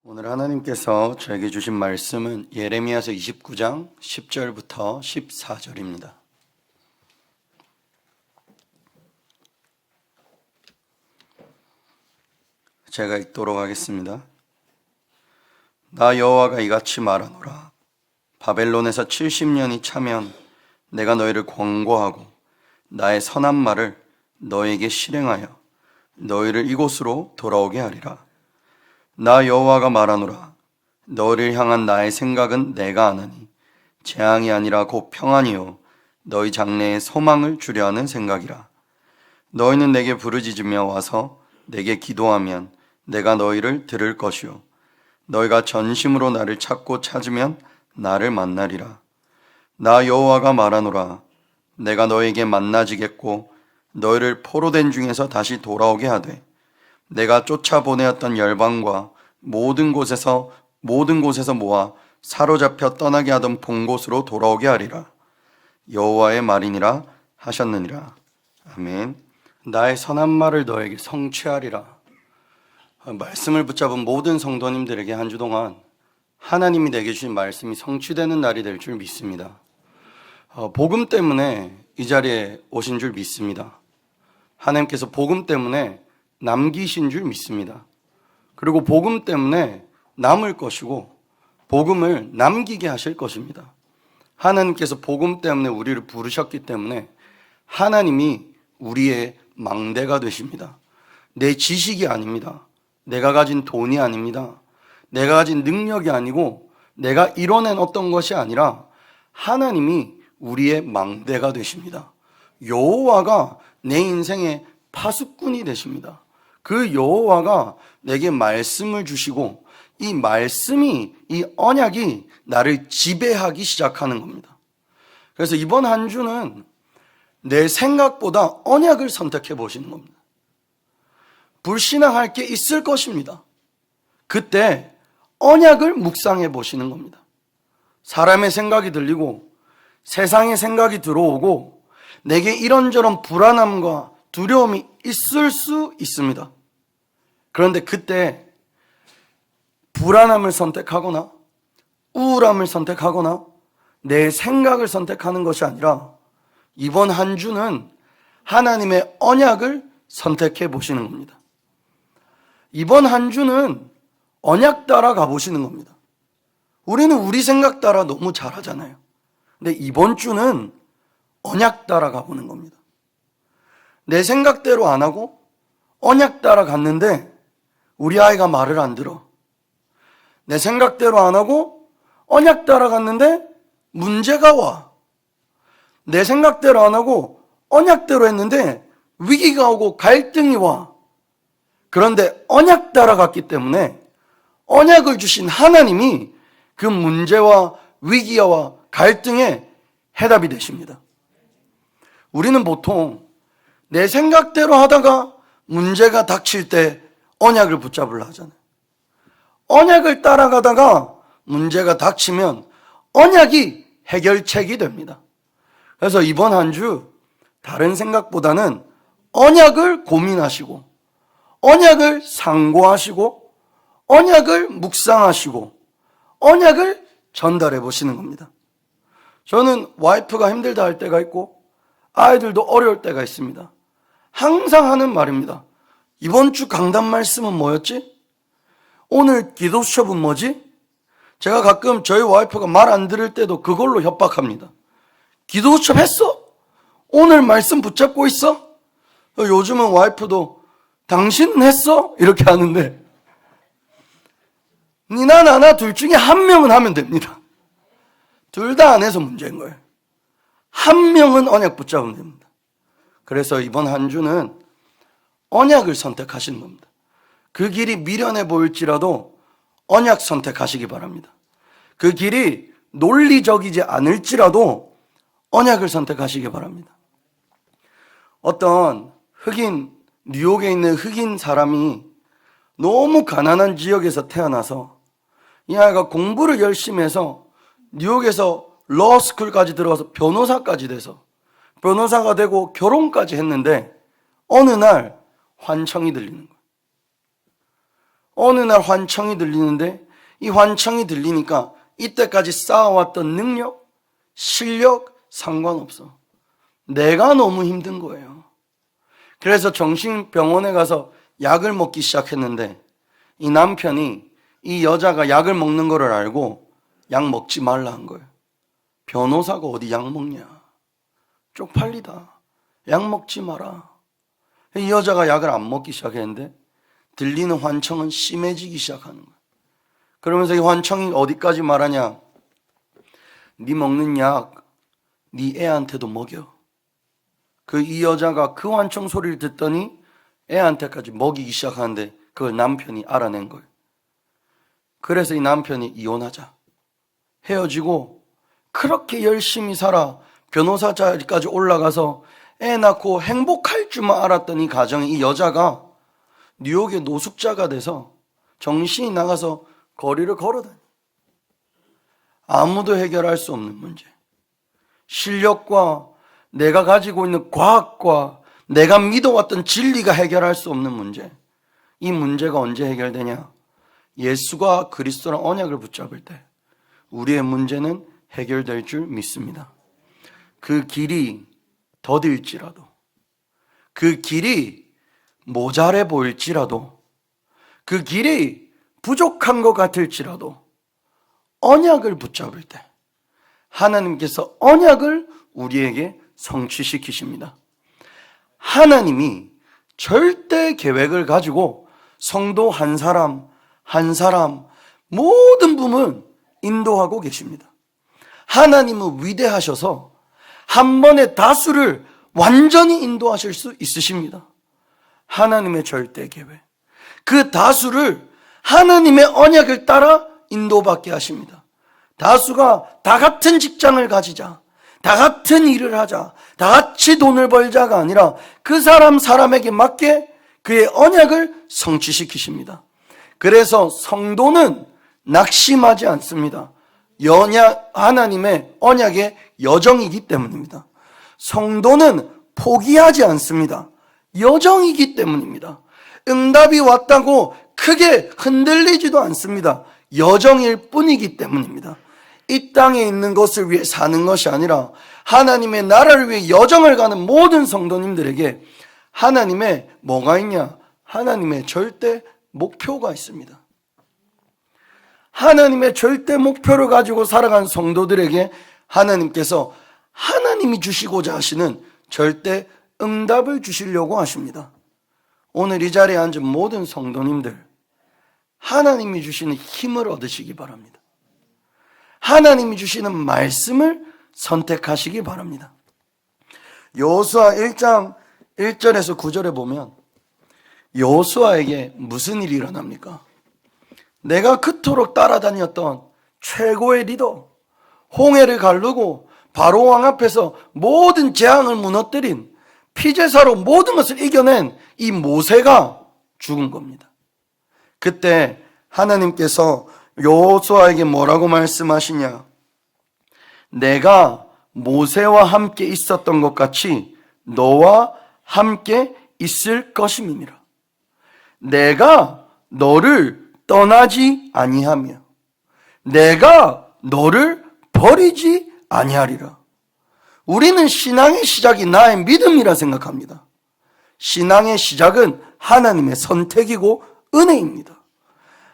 오늘 하나님께서 저에게 주신 말씀은 예레미야서 29장 10절부터 14절입니다. 제가 읽도록 하겠습니다. 나 여호와가 이같이 말하노라. 바벨론에서 70년이 차면 내가 너희를 권고하고 나의 선한 말을 너에게 실행하여 너희를 이곳으로 돌아오게 하리라. 나 여호와가 말하노라. 너희를 향한 나의 생각은 내가 아나니 재앙이 아니라 곧 평안이요 너희 장래에 소망을 주려 하는 생각이라. 너희는 내게 부르짖으며 와서 내게 기도하면 내가 너희를 들을 것이요 너희가 전심으로 나를 찾고 찾으면 나를 만나리라. 나 여호와가 말하노라. 내가 너에게 만나지겠고 너희를 포로된 중에서 다시 돌아오게 하되 내가 쫓아보내었던 열방과 모든 곳에서 모아 사로잡혀 떠나게 하던 본 곳으로 돌아오게 하리라. 여호와의 말이니라 하셨느니라. 아멘. 나의 선한 말을 너에게 성취하리라. 말씀을 붙잡은 모든 성도님들에게 한 주 동안 하나님이 내게 주신 말씀이 성취되는 날이 될 줄 믿습니다. 복음 때문에 이 자리에 오신 줄 믿습니다. 하나님께서 복음 때문에 남기신 줄 믿습니다. 그리고 복음 때문에 남을 것이고 복음을 남기게 하실 것입니다. 하나님께서 복음 때문에 우리를 부르셨기 때문에 하나님이 우리의 망대가 되십니다. 내 지식이 아닙니다. 내가 가진 돈이 아닙니다. 내가 가진 능력이 아니고 내가 이뤄낸 어떤 것이 아니라 하나님이 우리의 망대가 되십니다. 여호와가 내 인생의 파수꾼이 되십니다. 그 여호와가 내게 말씀을 주시고 이 말씀이, 이 언약이 나를 지배하기 시작하는 겁니다. 그래서 이번 한 주는 내 생각보다 언약을 선택해 보시는 겁니다. 불신앙할 게 있을 것입니다. 그때 언약을 묵상해 보시는 겁니다. 사람의 생각이 들리고 세상의 생각이 들어오고 내게 이런저런 불안함과 두려움이 있을 수 있습니다. 그런데 그때 불안함을 선택하거나 우울함을 선택하거나 내 생각을 선택하는 것이 아니라 이번 한 주는 하나님의 언약을 선택해 보시는 겁니다. 이번 한 주는 언약 따라 가보시는 겁니다. 우리는 우리 생각 따라 너무 잘하잖아요. 근데 이번 주는 언약 따라 가보는 겁니다. 내 생각대로 안 하고 언약 따라 갔는데 우리 아이가 말을 안 들어. 내 생각대로 안 하고 언약 따라 갔는데 문제가 와. 내 생각대로 안 하고 언약대로 했는데 위기가 오고 갈등이 와. 그런데 언약 따라 갔기 때문에 언약을 주신 하나님이 그 문제와 위기와 갈등의 해답이 되십니다. 우리는 보통 내 생각대로 하다가 문제가 닥칠 때 언약을 붙잡으려 하잖아요. 언약을 따라가다가 문제가 닥치면 언약이 해결책이 됩니다. 그래서 이번 한 주 다른 생각보다는 언약을 고민하시고 언약을 상고하시고 언약을 묵상하시고 언약을 전달해 보시는 겁니다. 저는 와이프가 힘들다 할 때가 있고 아이들도 어려울 때가 있습니다. 항상 하는 말입니다. 이번 주 강단 말씀은 뭐였지? 오늘 기도 수첩은 뭐지? 제가 가끔 저희 와이프가 말 안 들을 때도 그걸로 협박합니다. 기도 수첩 했어? 오늘 말씀 붙잡고 있어? 요즘은 와이프도 당신은 했어? 이렇게 하는데 니나 나나 둘 중에 한 명은 하면 됩니다. 둘 다 안 해서 문제인 거예요. 한 명은 언약 붙잡으면 됩니다. 그래서 이번 한 주는 언약을 선택하시는 겁니다. 그 길이 미련해 보일지라도 언약 선택하시기 바랍니다. 그 길이 논리적이지 않을지라도 언약을 선택하시기 바랍니다. 어떤 뉴욕에 있는 흑인 사람이 너무 가난한 지역에서 태어나서 이 아이가 공부를 열심히 해서 뉴욕에서 러스쿨까지 들어가서 변호사까지 돼서 변호사가 되고 결혼까지 했는데 어느 날 환청이 들리는 거예요. 어느 날 환청이 들리는데 이 환청이 들리니까 이때까지 쌓아왔던 능력, 실력 상관없어. 내가 너무 힘든 거예요. 그래서 정신병원에 가서 약을 먹기 시작했는데 이 남편이 이 여자가 약을 먹는 거를 알고 약 먹지 말라 한 거예요. 변호사가 어디 약 먹냐. 쪽팔리다. 약 먹지 마라. 이 여자가 약을 안 먹기 시작했는데 들리는 환청은 심해지기 시작하는 거예요. 그러면서 이 환청이 어디까지 말하냐. 네 먹는 약 네 애한테도 먹여. 이 여자가 그 환청 소리를 듣더니 애한테까지 먹이기 시작하는데 그걸 남편이 알아낸 거예요. 그래서 이 남편이 이혼하자. 헤어지고 그렇게 열심히 살아 변호사 자리까지 올라가서 애 낳고 행복할 줄만 알았던 이 가정에 이 여자가 뉴욕의 노숙자가 돼서 정신이 나가서 거리를 걸어다니. 아무도 해결할 수 없는 문제. 실력과 내가 가지고 있는 과학과 내가 믿어왔던 진리가 해결할 수 없는 문제. 이 문제가 언제 해결되냐? 예수가 그리스도랑 언약을 붙잡을 때 우리의 문제는 해결될 줄 믿습니다. 그 길이 더딜지라도, 그 길이 모자래 보일지라도, 그 길이 부족한 것 같을지라도 언약을 붙잡을 때 하나님께서 언약을 우리에게 성취시키십니다. 하나님이 절대 계획을 가지고 성도 한 사람 한 사람 모든 부분 인도하고 계십니다. 하나님은 위대하셔서 한 번에 다수를 완전히 인도하실 수 있으십니다. 하나님의 절대 계획, 그 다수를 하나님의 언약을 따라 인도받게 하십니다. 다수가 다 같은 직장을 가지자, 다 같은 일을 하자, 다 같이 돈을 벌자가 아니라 그 사람에게 맞게 그의 언약을 성취시키십니다. 그래서 성도는 낙심하지 않습니다. 하나님의 언약의 여정이기 때문입니다. 성도는 포기하지 않습니다. 여정이기 때문입니다. 응답이 왔다고 크게 흔들리지도 않습니다. 여정일 뿐이기 때문입니다. 이 땅에 있는 것을 위해 사는 것이 아니라 하나님의 나라를 위해 여정을 가는 모든 성도님들에게 하나님의 뭐가 있냐? 하나님의 절대 목표가 있습니다. 하나님의 절대 목표를 가지고 살아간 성도들에게 하나님께서 하나님이 주시고자 하시는 절대 응답을 주시려고 하십니다. 오늘 이 자리에 앉은 모든 성도님들, 하나님이 주시는 힘을 얻으시기 바랍니다. 하나님이 주시는 말씀을 선택하시기 바랍니다. 여호수아 1장 1절에서 9절에 보면 여호수아에게 무슨 일이 일어납니까? 내가 그토록 따라다녔던 최고의 리더, 홍해를 가르고 바로 왕 앞에서 모든 재앙을 무너뜨린 피제사로 모든 것을 이겨낸 이 모세가 죽은 겁니다. 그때 하나님께서 여호수아에게 뭐라고 말씀하시냐? 내가 모세와 함께 있었던 것 같이 너와 함께 있을 것임이니라. 내가 너를 떠나지 아니하며 내가 너를 버리지 아니하리라. 우리는 신앙의 시작이 나의 믿음이라 생각합니다. 신앙의 시작은 하나님의 선택이고 은혜입니다.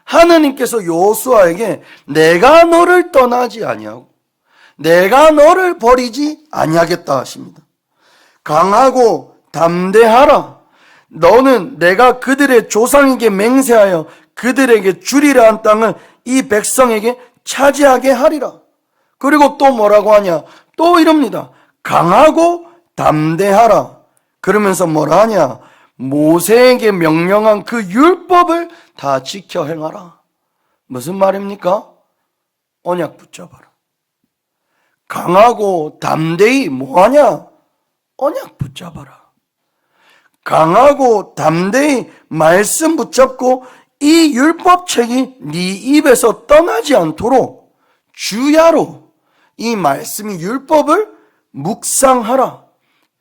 하나님께서 여호수아에게 내가 너를 떠나지 아니하고 내가 너를 버리지 아니하겠다 하십니다. 강하고 담대하라. 너는 내가 그들의 조상에게 맹세하여 그들에게 주리라 한 땅을 이 백성에게 차지하게 하리라. 그리고 또 뭐라고 하냐? 또 이럽니다. 강하고 담대하라. 그러면서 뭐라 하냐? 모세에게 명령한 그 율법을 다 지켜 행하라. 무슨 말입니까? 언약 붙잡아라. 강하고 담대히 뭐하냐? 언약 붙잡아라. 강하고 담대히 말씀 붙잡고 이 율법책이 네 입에서 떠나지 않도록 주야로 이 말씀이 율법을 묵상하라.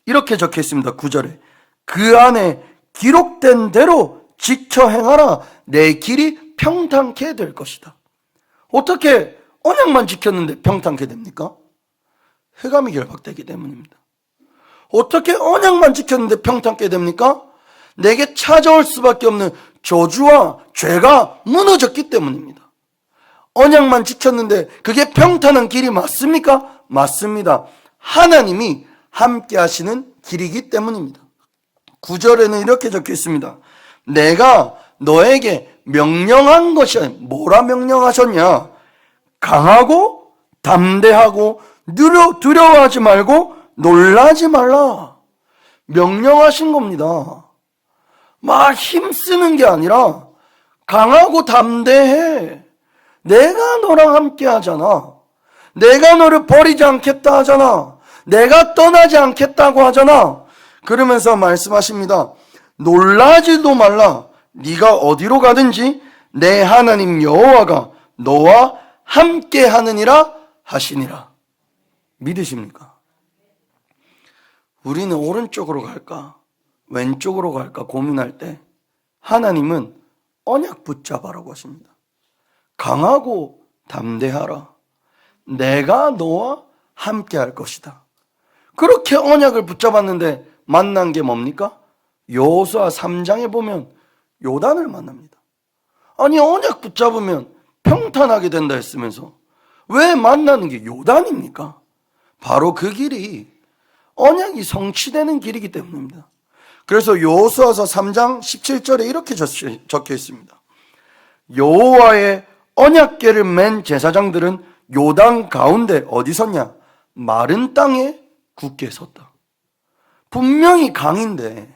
이렇게 적혀 있습니다. 9절에 그 안에 기록된 대로 지켜 행하라. 내 길이 평탄케 될 것이다. 어떻게 언약만 지켰는데 평탄케 됩니까? 흑암이 결박되기 때문입니다. 어떻게 언약만 지켰는데 평탄케 됩니까? 내게 찾아올 수밖에 없는 저주와 죄가 무너졌기 때문입니다. 언약만 지켰는데 그게 평탄한 길이 맞습니까? 맞습니다. 하나님이 함께 하시는 길이기 때문입니다. 9절에는 이렇게 적혀 있습니다. 내가 너에게 명령한 것이 뭐라 명령하셨냐? 강하고 담대하고 두려워하지 말고 놀라지 말라. 명령하신 겁니다. 막 힘쓰는 게 아니라 강하고 담대해. 내가 너랑 함께 하잖아. 내가 너를 버리지 않겠다 하잖아. 내가 떠나지 않겠다고 하잖아. 그러면서 말씀하십니다. 놀라지도 말라. 네가 어디로 가든지 내 하나님 여호와가 너와 함께 하느니라 하시니라. 믿으십니까? 우리는 오른쪽으로 갈까 왼쪽으로 갈까 고민할 때 하나님은 언약 붙잡아라고 하십니다. 강하고 담대하라. 내가 너와 함께 할 것이다. 그렇게 언약을 붙잡았는데 만난 게 뭡니까? 여호수아 3장에 보면 요단을 만납니다. 아니 언약 붙잡으면 평탄하게 된다 했으면서 왜 만나는 게 요단입니까? 바로 그 길이 언약이 성취되는 길이기 때문입니다. 그래서 여호수아서 3장 17절에 이렇게 적혀 있습니다. 여호와의 언약궤를 맨 제사장들은 요단 가운데 어디 섰냐? 마른 땅에 굳게 섰다. 분명히 강인데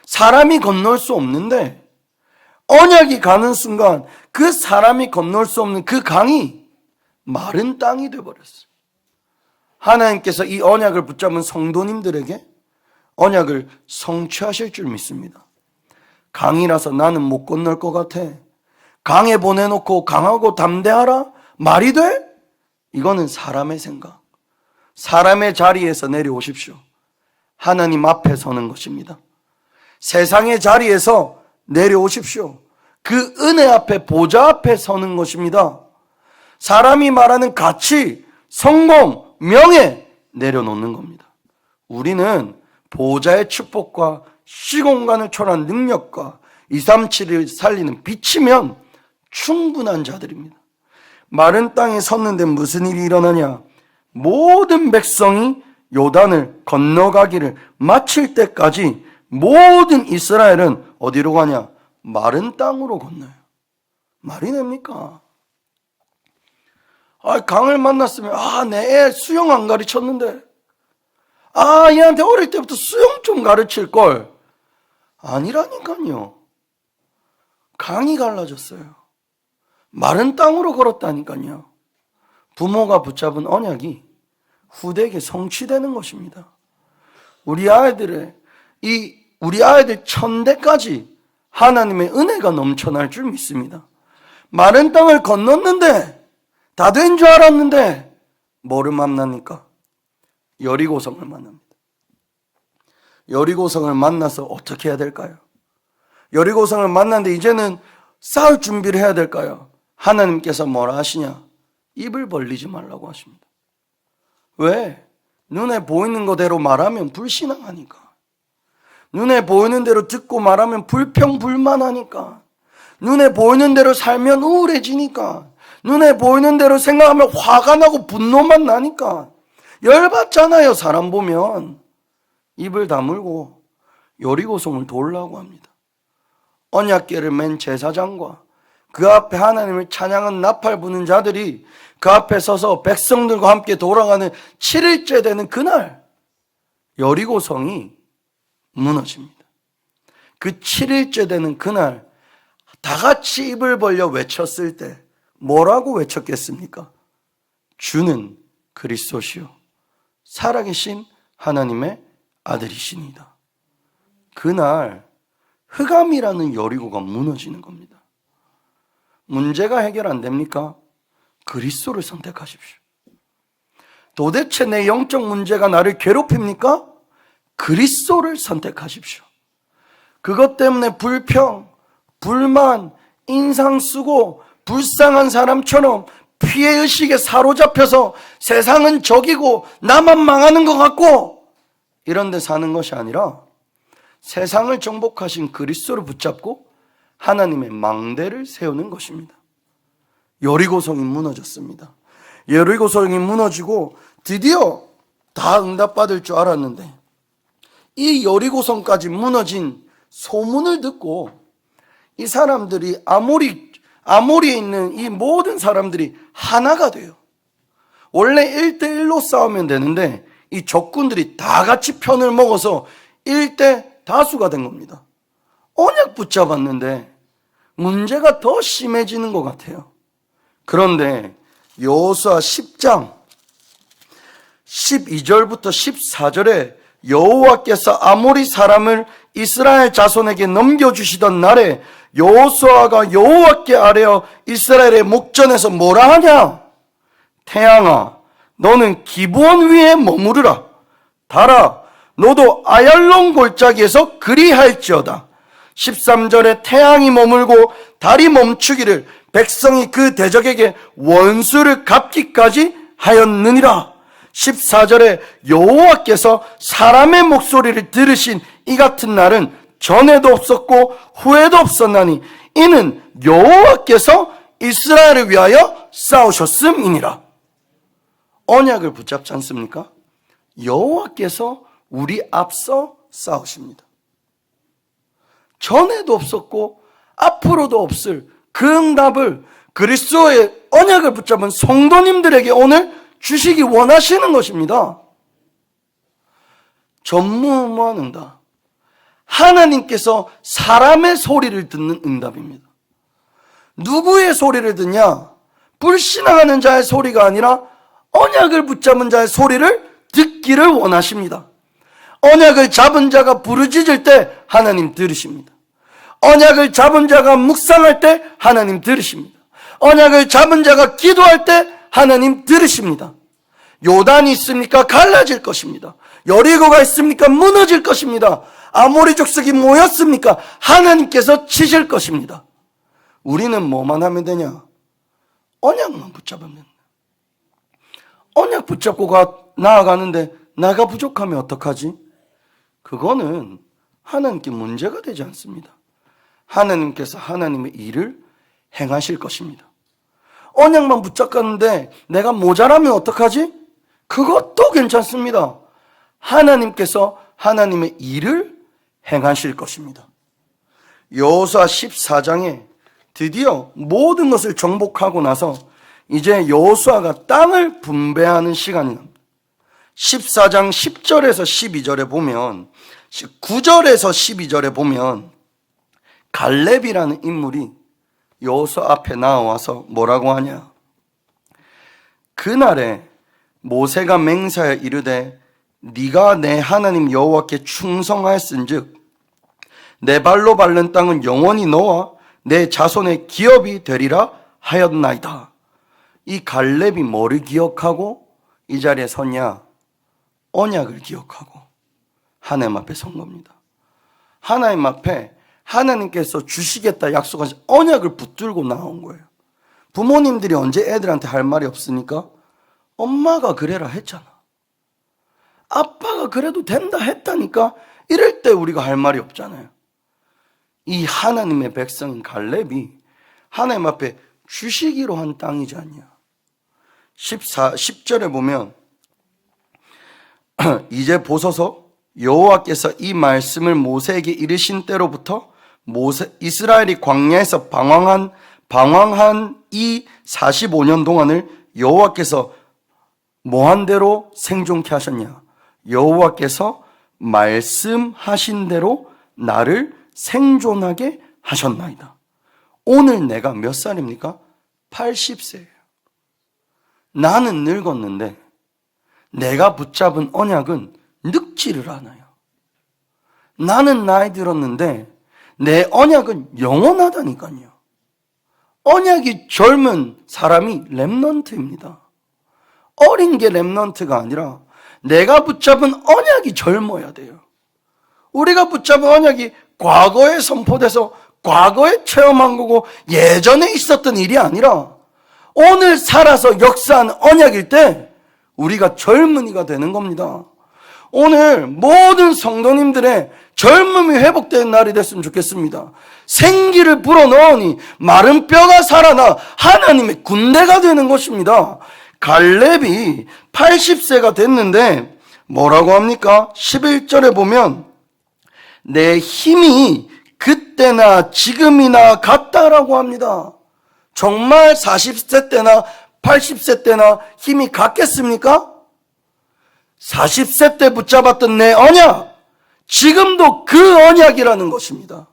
사람이 건널 수 없는데 언약이 가는 순간 그 사람이 건널 수 없는 그 강이 마른 땅이 되어버렸어요. 하나님께서 이 언약을 붙잡은 성도님들에게 언약을 성취하실 줄 믿습니다. 강이라서 나는 못 건널 것 같아. 강에 보내놓고 강하고 담대하라? 말이 돼? 이거는 사람의 생각. 사람의 자리에서 내려오십시오. 하나님 앞에 서는 것입니다. 세상의 자리에서 내려오십시오. 그 은혜 앞에 보좌 앞에 서는 것입니다. 사람이 말하는 가치, 성공, 명예 내려놓는 겁니다. 우리는 보좌의 축복과 시공간을 초월한 능력과 237을 살리는 빛이면 충분한 자들입니다. 마른 땅에 섰는데 무슨 일이 일어나냐? 모든 백성이 요단을 건너가기를 마칠 때까지 모든 이스라엘은 어디로 가냐? 마른 땅으로 건너요. 말이 됩니까? 강을 만났으면 내 애 수영 안 가르쳤는데 얘한테 어릴 때부터 수영 좀 가르칠 걸. 아니라니까요. 강이 갈라졌어요. 마른 땅으로 걸었다니까요. 부모가 붙잡은 언약이 후대에게 성취되는 것입니다. 우리 아이들 천대까지 하나님의 은혜가 넘쳐날 줄 믿습니다. 마른 땅을 건넜는데 다 된 줄 알았는데 뭐를 만나니까? 여리고성을 만납니다. 여리고성을 만나서 어떻게 해야 될까요? 여리고성을 만났는데 이제는 싸울 준비를 해야 될까요? 하나님께서 뭐라 하시냐? 입을 벌리지 말라고 하십니다. 왜? 눈에 보이는 거대로 말하면 불신앙하니까. 눈에 보이는 대로 듣고 말하면 불평불만하니까. 눈에 보이는 대로 살면 우울해지니까. 눈에 보이는 대로 생각하면 화가 나고 분노만 나니까. 열받잖아요, 사람 보면. 입을 다물고 여리고성을 돌라고 합니다. 언약궤를 맨 제사장과 그 앞에 하나님을 찬양한 나팔 부는 자들이 그 앞에 서서 백성들과 함께 돌아가는 7일째 되는 그날 여리고성이 무너집니다. 그 7일째 되는 그날 다 같이 입을 벌려 외쳤을 때 뭐라고 외쳤겠습니까? 주는 그리스도시요 살아계신 하나님의 아들이시니다. 그날 흑암이라는 여리고가 무너지는 겁니다. 문제가 해결 안 됩니까? 그리스도를 선택하십시오. 도대체 내 영적 문제가 나를 괴롭힙니까? 그리스도를 선택하십시오. 그것 때문에 불평, 불만, 인상 쓰고 불쌍한 사람처럼 피해의식에 사로잡혀서 세상은 적이고 나만 망하는 것 같고 이런 데 사는 것이 아니라 세상을 정복하신 그리스도를 붙잡고 하나님의 망대를 세우는 것입니다. 여리고성이 무너졌습니다. 여리고성이 무너지고 드디어 다 응답받을 줄 알았는데 이 여리고성까지 무너진 소문을 듣고 이 사람들이 아모리에 있는 이 모든 사람들이 하나가 돼요. 원래 1대1로 싸우면 되는데 이 적군들이 다 같이 편을 먹어서 1대 다수가 된 겁니다. 언약 붙잡았는데 문제가 더 심해지는 것 같아요. 그런데 여호수아 10장 12절부터 14절에 여호와께서 아모리 사람을 이스라엘 자손에게 넘겨주시던 날에 여호수아가 여호와께 아뢰어 이스라엘의 목전에서 뭐라 하냐? 태양아, 너는 기브온 위에 머무르라. 달아, 너도 아얄론 골짜기에서 그리할지어다. 13절에 태양이 머물고 달이 멈추기를 백성이 그 대적에게 원수를 갚기까지 하였느니라. 14절에 여호와께서 사람의 목소리를 들으신 이 같은 날은 전에도 없었고 후에도 없었나니 이는 여호와께서 이스라엘을 위하여 싸우셨음이니라. 언약을 붙잡지 않습니까? 여호와께서 우리 앞서 싸우십니다. 전에도 없었고 앞으로도 없을 그 응답을 그리스도의 언약을 붙잡은 성도님들에게 오늘 주시기 원하시는 것입니다. 전무후무한 응답. 하나님께서 사람의 소리를 듣는 응답입니다. 누구의 소리를 듣냐? 불신앙하는 자의 소리가 아니라 언약을 붙잡은 자의 소리를 듣기를 원하십니다. 언약을 잡은 자가 부르짖을 때 하나님 들으십니다. 언약을 잡은 자가 묵상할 때 하나님 들으십니다. 언약을 잡은 자가 기도할 때 하나님 들으십니다. 요단이 있습니까? 갈라질 것입니다. 여리고가 있습니까? 무너질 것입니다. 아모리 족속이 모였습니까? 하나님께서 치실 것입니다. 우리는 뭐만 하면 되냐? 언약만 붙잡으면 된다. 언약 붙잡고 나아가는데 나가 부족하면 어떡하지? 그거는 하나님께 문제가 되지 않습니다. 하나님께서 하나님의 일을 행하실 것입니다. 언약만 붙잡았는데 내가 모자라면 어떡하지? 그것도 괜찮습니다. 하나님께서 하나님의 일을 행하실 것입니다. 여호수아 14장에 드디어 모든 것을 정복하고 나서 이제 여호수아가 땅을 분배하는 시간이 납니다. 14장 10절에서 12절에 보면 9절에서 12절에 보면 갈렙이라는 인물이 여호수아 앞에 나와서 뭐라고 하냐? 그날에 모세가 맹세하여 이르되 네가 내 하나님 여호와께 충성하였은즉 내 발로 밟는 땅은 영원히 너와 내 자손의 기업이 되리라 하였나이다. 이 갈렙이 뭐를 기억하고 이 자리에 섰냐? 언약을 기억하고 하나님 앞에 선 겁니다. 하나님 앞에 하나님께서 주시겠다 약속하신 언약을 붙들고 나온 거예요. 부모님들이 언제 애들한테 할 말이 없으니까 엄마가 그래라 했잖아. 아빠가 그래도 된다 했다니까 이럴 때 우리가 할 말이 없잖아요. 이 하나님의 백성인 갈렙이 하나님 앞에 주시기로 한 땅이지 않냐. 10절에 보면 이제 보소서 여호와께서 이 말씀을 모세에게 이르신 때로부터 이스라엘이 광야에서 방황한 이 45년 동안을 여호와께서 뭐한 대로 생존케 하셨냐? 여호와께서 말씀하신 대로 나를 생존하게 하셨나이다. 오늘 내가 몇 살입니까? 80세예요. 나는 늙었는데 내가 붙잡은 언약은 늙지를 않아요. 나는 나이 들었는데 내 언약은 영원하다니까요. 언약이 젊은 사람이 렘넌트입니다. 어린 게 렘넌트가 아니라 내가 붙잡은 언약이 젊어야 돼요. 우리가 붙잡은 언약이 과거에 선포돼서 과거에 체험한 거고 예전에 있었던 일이 아니라 오늘 살아서 역사한 언약일 때 우리가 젊은이가 되는 겁니다. 오늘 모든 성도님들의 젊음이 회복되는 날이 됐으면 좋겠습니다. 생기를 불어넣으니 마른 뼈가 살아나 하나님의 군대가 되는 것입니다. 갈렙이 80세가 됐는데 뭐라고 합니까? 11절에 보면 내 힘이 그때나 지금이나 같다라고 합니다. 정말 40세 때나 80세 때나 힘이 같겠습니까? 40세 때 붙잡았던 내 언약, 지금도 그 언약이라는 것입니다.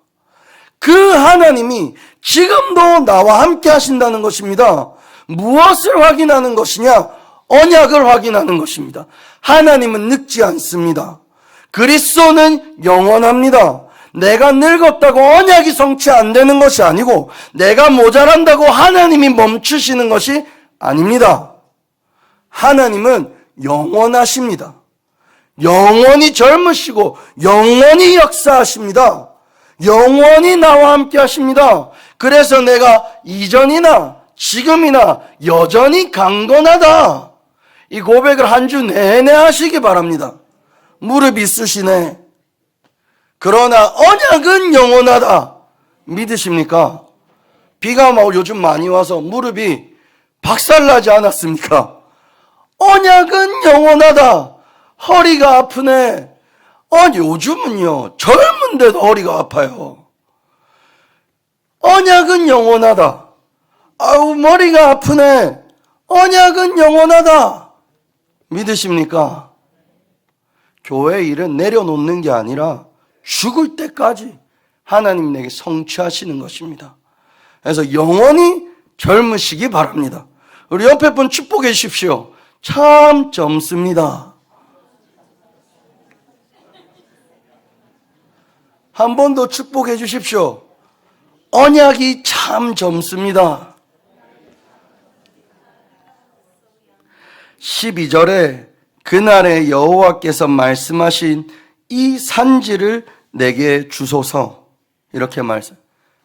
그 하나님이 지금도 나와 함께 하신다는 것입니다. 무엇을 확인하는 것이냐? 언약을 확인하는 것입니다. 하나님은 늙지 않습니다. 그리스도는 영원합니다. 내가 늙었다고 언약이 성취 안 되는 것이 아니고 내가 모자란다고 하나님이 멈추시는 것이 아닙니다. 하나님은 영원하십니다. 영원히 젊으시고 영원히 역사하십니다. 영원히 나와 함께 하십니다. 그래서 내가 이전이나 지금이나 여전히 강건하다, 이 고백을 한 주 내내 하시기 바랍니다. 무릎이 쑤시네. 그러나 언약은 영원하다. 믿으십니까? 비가 요즘 많이 와서 무릎이 박살나지 않았습니까? 언약은 영원하다. 허리가 아프네. 요즘은요, 젊은데도 허리가 아파요. 언약은 영원하다. 머리가 아프네. 언약은 영원하다. 믿으십니까? 교회 일은 내려놓는 게 아니라 죽을 때까지 하나님 내게 성취하시는 것입니다. 그래서 영원히 젊으시기 바랍니다. 우리 옆에 분 축복해 주십시오. 참 젊습니다. 한 번 더 축복해 주십시오. 언약이 참 젊습니다. 12절에 그날에 여호와께서 말씀하신 이 산지를 내게 주소서, 이렇게 말씀.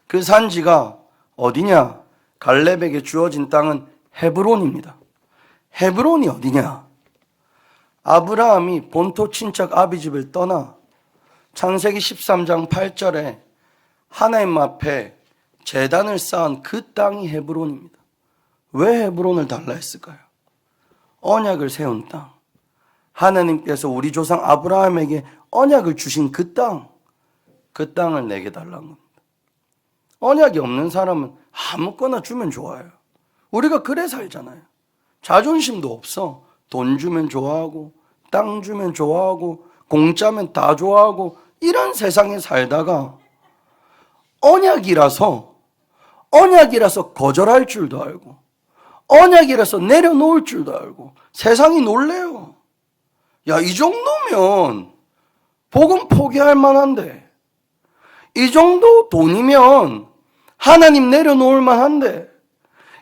그 산지가 어디냐? 갈렙에게 주어진 땅은 헤브론입니다. 헤브론이 어디냐? 아브라함이 본토 친척 아비집을 떠나 창세기 13장 8절에 하나님 앞에 제단을 쌓은 그 땅이 헤브론입니다. 왜 헤브론을 달라 했을까요? 언약을 세운 땅, 하나님께서 우리 조상 아브라함에게 언약을 주신 그 땅, 그 땅을 내게 달라는 겁니다. 언약이 없는 사람은 아무거나 주면 좋아요. 우리가 그래 살잖아요. 자존심도 없어. 돈 주면 좋아하고, 땅 주면 좋아하고, 공짜면 다 좋아하고, 이런 세상에 살다가 언약이라서 거절할 줄도 알고, 언약이라서 내려놓을 줄도 알고 세상이 놀래요. 야, 이 정도면 복음 포기할 만한데, 이 정도 돈이면 하나님 내려놓을 만한데,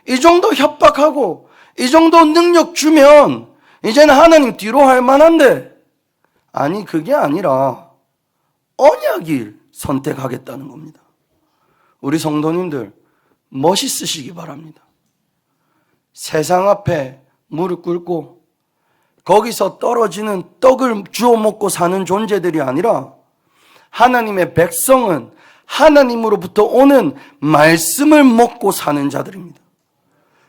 이 정도 협박하고 이 정도 능력 주면 이제는 하나님 뒤로 할 만한데, 아니, 그게 아니라 언약을 선택하겠다는 겁니다. 우리 성도님들 멋있으시기 바랍니다. 세상 앞에 무릎 꿇고 거기서 떨어지는 떡을 주워 먹고 사는 존재들이 아니라 하나님의 백성은 하나님으로부터 오는 말씀을 먹고 사는 자들입니다.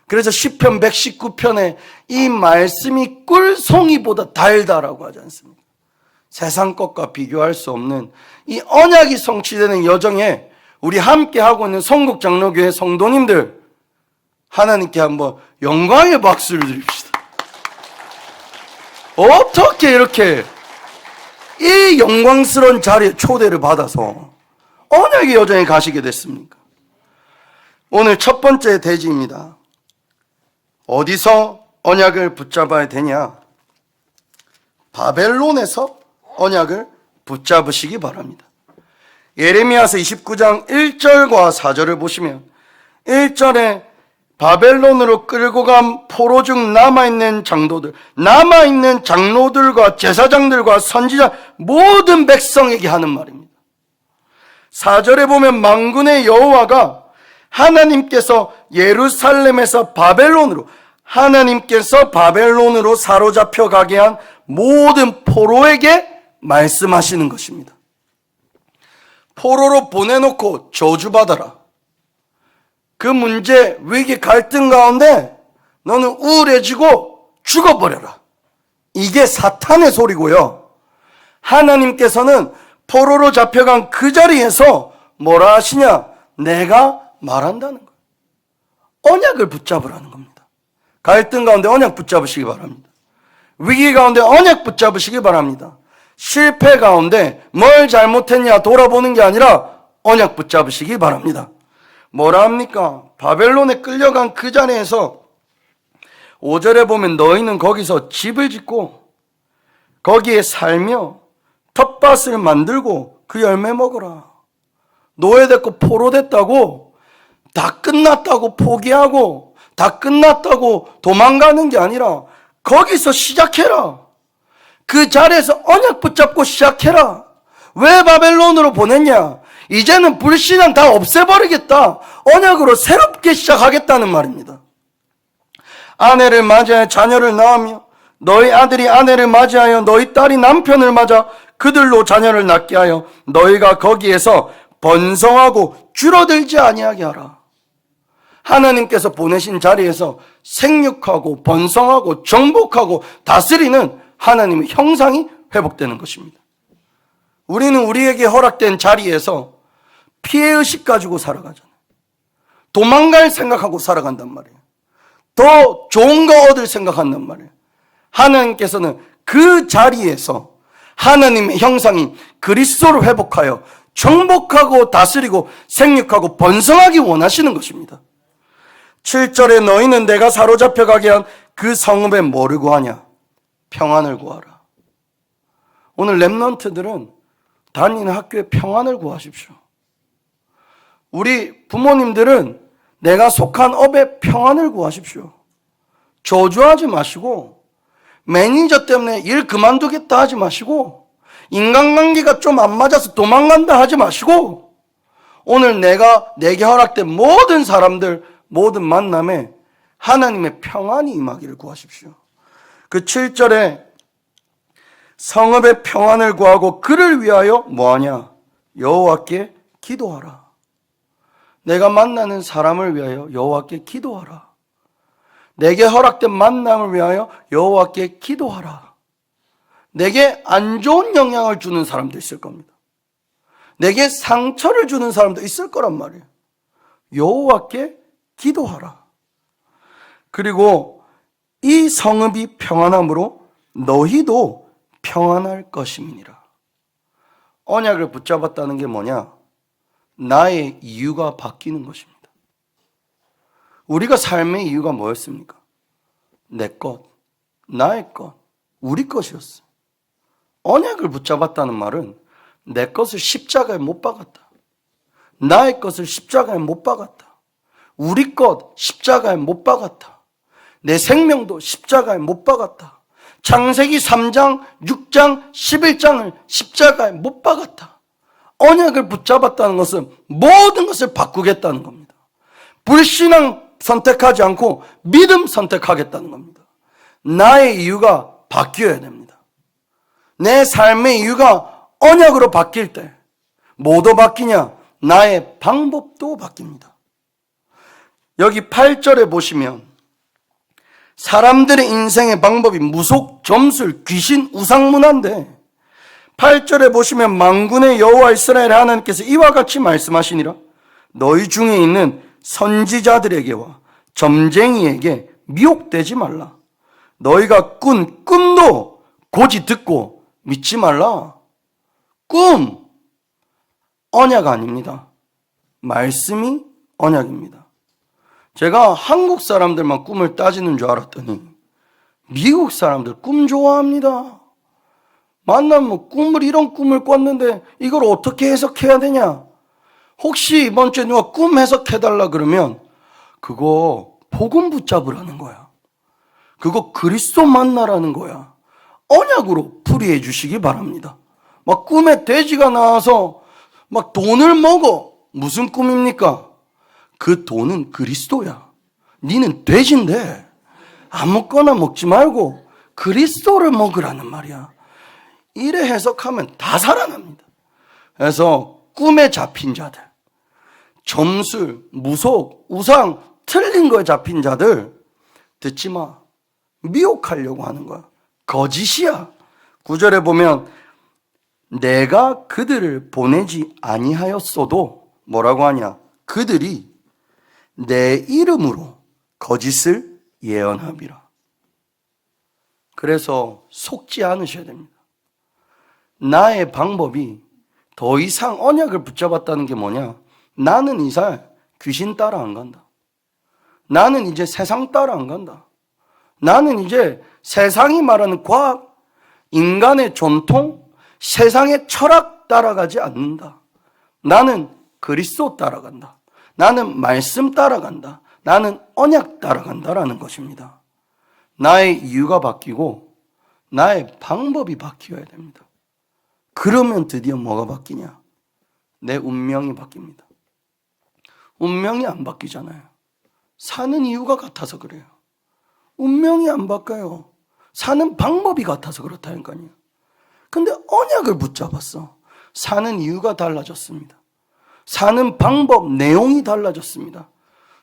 그래서 시편 119편에 이 말씀이 꿀송이보다 달다라고 하지 않습니까? 세상 것과 비교할 수 없는 이 언약이 성취되는 여정에 우리 함께 하고 있는 성국장로교회 성도님들, 하나님께 한번 영광의 박수를 드립시다. 어떻게 이렇게 이 영광스러운 자리에 초대를 받아서 언약의 여정에 가시게 됐습니까? 오늘 첫 번째 대지입니다. 어디서 언약을 붙잡아야 되냐? 바벨론에서 언약을 붙잡으시기 바랍니다. 예레미야서 29장 1절과 4절을 보시면 1절에 바벨론으로 끌고 간 포로 중 남아있는 장로들과 제사장들과 선지자 모든 백성에게 하는 말입니다. 4절에 보면 만군의 여호와가 하나님께서 예루살렘에서 바벨론으로, 하나님께서 바벨론으로 사로잡혀 가게 한 모든 포로에게 말씀하시는 것입니다. 포로로 보내놓고 저주받아라. 그 문제, 위기, 갈등 가운데 너는 우울해지고 죽어버려라. 이게 사탄의 소리고요. 하나님께서는 포로로 잡혀간 그 자리에서 뭐라 하시냐? 내가 말한다는 거예요. 언약을 붙잡으라는 겁니다. 갈등 가운데 언약 붙잡으시기 바랍니다. 위기 가운데 언약 붙잡으시기 바랍니다. 실패 가운데 뭘 잘못했냐 돌아보는 게 아니라 언약 붙잡으시기 바랍니다. 뭐라 합니까? 바벨론에 끌려간 그 자리에서 5절에 보면 너희는 거기서 집을 짓고 거기에 살며 텃밭을 만들고 그 열매 먹어라. 노예됐고 포로됐다고 다 끝났다고 포기하고 다 끝났다고 도망가는 게 아니라 거기서 시작해라. 그 자리에서 언약 붙잡고 시작해라. 왜 바벨론으로 보냈냐? 이제는 불신앙 다 없애버리겠다. 언약으로 새롭게 시작하겠다는 말입니다. 아내를 맞이하여 자녀를 낳으며 너희 아들이 아내를 맞이하여 너희 딸이 남편을 맞아 그들로 자녀를 낳게 하여 너희가 거기에서 번성하고 줄어들지 아니하게 하라. 하나님께서 보내신 자리에서 생육하고 번성하고 정복하고 다스리는 하나님의 형상이 회복되는 것입니다. 우리는 우리에게 허락된 자리에서 피해의식 가지고 살아가잖아요. 도망갈 생각하고 살아간단 말이에요. 더 좋은 거 얻을 생각한단 말이에요. 하나님께서는 그 자리에서 하나님의 형상인 그리스도를 회복하여 정복하고 다스리고 생육하고 번성하기 원하시는 것입니다. 7절에 너희는 내가 사로잡혀 가게 한 그 성읍에 뭐를 구하냐? 평안을 구하라. 오늘 렘넌트들은 다니는 학교에 평안을 구하십시오. 우리 부모님들은 내가 속한 업에 평안을 구하십시오. 저주하지 마시고 매니저 때문에 일 그만두겠다 하지 마시고 인간관계가 좀 안 맞아서 도망간다 하지 마시고 오늘 내게 허락된 모든 사람들 모든 만남에 하나님의 평안이 임하기를 구하십시오. 그 7절에 성읍의 평안을 구하고 그를 위하여 뭐하냐? 여호와께 기도하라. 내가 만나는 사람을 위하여 여호와께 기도하라. 내게 허락된 만남을 위하여 여호와께 기도하라. 내게 안 좋은 영향을 주는 사람도 있을 겁니다. 내게 상처를 주는 사람도 있을 거란 말이에요. 여호와께 기도하라. 그리고 이 성읍이 평안함으로 너희도 평안할 것임이니라. 언약을 붙잡았다는 게 뭐냐? 나의 이유가 바뀌는 것입니다. 우리가 삶의 이유가 뭐였습니까? 내 것, 나의 것, 우리 것이었어요. 언약을 붙잡았다는 말은 내 것을 십자가에 못 박았다. 나의 것을 십자가에 못 박았다. 우리 것 십자가에 못 박았다. 내 생명도 십자가에 못 박았다. 창세기 3장, 6장, 11장을 십자가에 못 박았다. 언약을 붙잡았다는 것은 모든 것을 바꾸겠다는 겁니다. 불신앙 선택하지 않고 믿음 선택하겠다는 겁니다. 나의 이유가 바뀌어야 됩니다. 내 삶의 이유가 언약으로 바뀔 때 뭐도 바뀌냐? 나의 방법도 바뀝니다. 여기 8절에 보시면 사람들의 인생의 방법이 무속, 점술, 귀신, 우상문화인데 8절에 보시면 만군의 여호와 이스라엘 하나님께서 이와 같이 말씀하시니라. 너희 중에 있는 선지자들에게와 점쟁이에게 미혹되지 말라. 너희가 꾼 꿈도 고지 듣고 믿지 말라. 꿈, 언약 아닙니다. 말씀이 언약입니다. 제가 한국 사람들만 꿈을 따지는 줄 알았더니 미국 사람들 꿈 좋아합니다. 만나면 이런 꿈을 꿨는데 이걸 어떻게 해석해야 되냐? 혹시 이번 주에 누가 꿈 해석해달라 그러면 그거 복음 붙잡으라는 거야. 그거 그리스도 만나라는 거야. 언약으로 풀이해 주시기 바랍니다. 막 꿈에 돼지가 나와서 막 돈을 먹어. 무슨 꿈입니까? 그 돈은 그리스도야. 니는 돼지인데 아무거나 먹지 말고 그리스도를 먹으라는 말이야. 이래 해석하면 다 살아납니다. 그래서 꿈에 잡힌 자들, 점술, 무속, 우상, 틀린 거에 잡힌 자들 듣지 마. 미혹하려고 하는 거야. 거짓이야. 9절에 보면 내가 그들을 보내지 아니하였어도 뭐라고 하냐? 그들이 내 이름으로 거짓을 예언함이라. 그래서 속지 않으셔야 됩니다. 나의 방법이 더 이상 언약을 붙잡았다는 게 뭐냐? 나는 이제 귀신 따라 안 간다. 나는 이제 세상 따라 안 간다. 나는 이제 세상이 말하는 과학, 인간의 전통, 세상의 철학 따라가지 않는다. 나는 그리스도 따라간다. 나는 말씀 따라간다. 나는 언약 따라간다라는 것입니다. 나의 이유가 바뀌고 나의 방법이 바뀌어야 됩니다. 그러면 드디어 뭐가 바뀌냐? 내 운명이 바뀝니다. 운명이 안 바뀌잖아요. 사는 이유가 같아서 그래요. 운명이 안 바뀌어요. 사는 방법이 같아서 그렇다니까요. 근데 언약을 붙잡았어. 사는 이유가 달라졌습니다. 사는 방법, 내용이 달라졌습니다.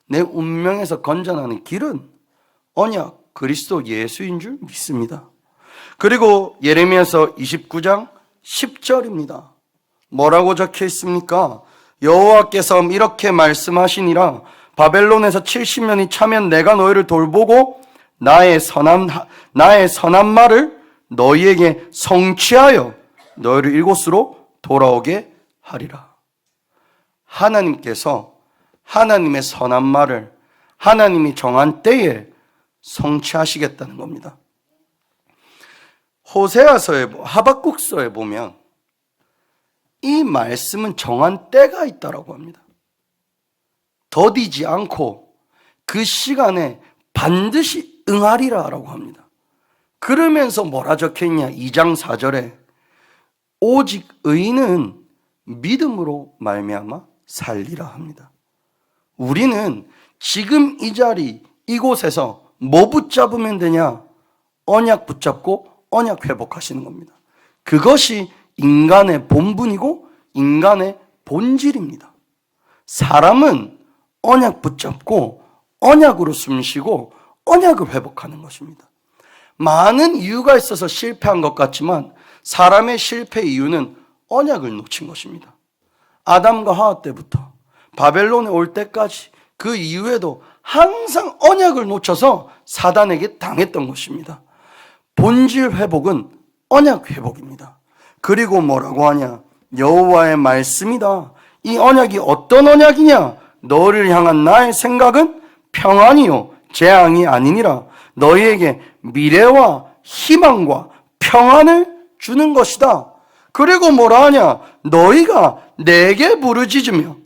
내 운명에서 건져나는 길은 언약, 그리스도 예수인 줄 믿습니다. 그리고 예레미야서 29장 10절입니다. 뭐라고 적혀 있습니까? 여호와께서 이렇게 말씀하시니라. 바벨론에서 70년이 차면 내가 너희를 돌보고 나의 선한 말을 너희에게 성취하여 너희를 이곳으로 돌아오게 하리라. 하나님께서 하나님의 선한 말을 하나님이 정한 때에 성취하시겠다는 겁니다. 호세아서에, 하박국서에 보면 이 말씀은 정한 때가 있다라고 합니다. 더디지 않고 그 시간에 반드시 응하리라라고 합니다. 그러면서 뭐라 적혀있냐? 2장 4절에 오직 의인은 믿음으로 말미암아 살리라 합니다. 우리는 지금 이 자리 이곳에서 뭐 붙잡으면 되냐? 언약 붙잡고 언약 회복하시는 겁니다. 그것이 인간의 본분이고 인간의 본질입니다. 사람은 언약 붙잡고 언약으로 숨쉬고 언약을 회복하는 것입니다. 많은 이유가 있어서 실패한 것 같지만 사람의 실패 이유는 언약을 놓친 것입니다. 아담과 하와 때부터 바벨론에 올 때까지 그 이후에도 항상 언약을 놓쳐서 사단에게 당했던 것입니다. 본질 회복은 언약 회복입니다. 그리고 뭐라고 하냐? 여호와의 말씀이다. 이 언약이 어떤 언약이냐? 너를 향한 나의 생각은 평안이요 재앙이 아니니라. 너희에게 미래와 희망과 평안을 주는 것이다. 그리고 뭐라 하냐? 너희가 내게 부르짖으며